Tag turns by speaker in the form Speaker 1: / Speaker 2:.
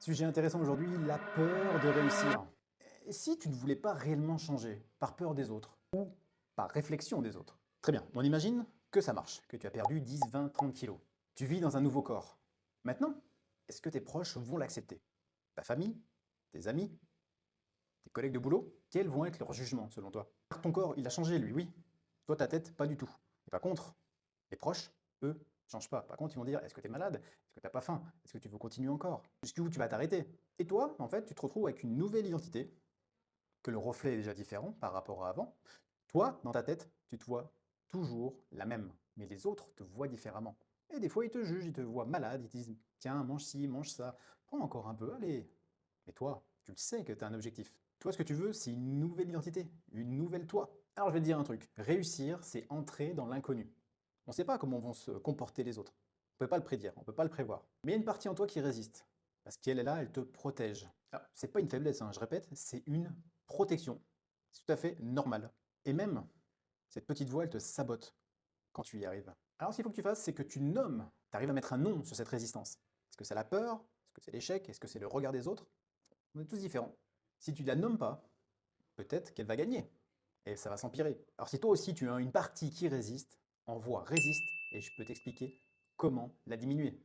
Speaker 1: Sujet intéressant aujourd'hui, la peur de réussir. Et si tu ne voulais pas réellement changer, par peur des autres, ou par réflexion des autres? Très bien, on imagine que ça marche, que tu as perdu 10, 20, 30 kilos. Tu vis dans un nouveau corps. Maintenant, est-ce que tes proches vont l'accepter? Ta famille? Tes amis? Tes collègues de boulot? Quels vont être leurs jugements selon toi? Ton corps, il a changé lui, oui. Toi, ta tête, pas du tout. Et par contre, les proches, eux, changent pas. Par contre, ils vont dire, est-ce que tu es malade? Est-ce que tu n'as pas faim? Est-ce que tu veux continuer encore? Jusqu'où tu vas t'arrêter? Et toi, en fait, tu te retrouves avec une nouvelle identité, que le reflet est déjà différent par rapport à avant. Toi, dans ta tête, tu te vois toujours la même, mais les autres te voient différemment. Et des fois, ils te jugent, ils te voient malade, ils te disent, tiens, mange ci, mange ça, prends encore un peu, allez. Mais toi, tu le sais que tu as un objectif. Toi, ce que tu veux, c'est une nouvelle identité, une nouvelle toi. Alors, je vais te dire un truc. Réussir, c'est entrer dans l'inconnu. On ne sait pas comment vont se comporter les autres. On ne peut pas le prédire, on ne peut pas le prévoir. Mais il y a une partie en toi qui résiste. Parce qu'elle est là, elle te protège. Alors, c'est pas une faiblesse, hein, je répète, c'est une protection. C'est tout à fait normal. Et même, cette petite voix, elle te sabote quand tu y arrives. Alors, ce qu'il faut que tu fasses, c'est que tu nommes, tu arrives à mettre un nom sur cette résistance. Est-ce que c'est la peur? Est-ce que c'est l'échec? Est-ce que c'est le regard des autres? On est tous différents. Si tu ne la nommes pas, peut-être qu'elle va gagner. Et ça va s'empirer. Alors si toi aussi tu as une partie qui résiste, envoie résiste et je peux t'expliquer comment la diminuer.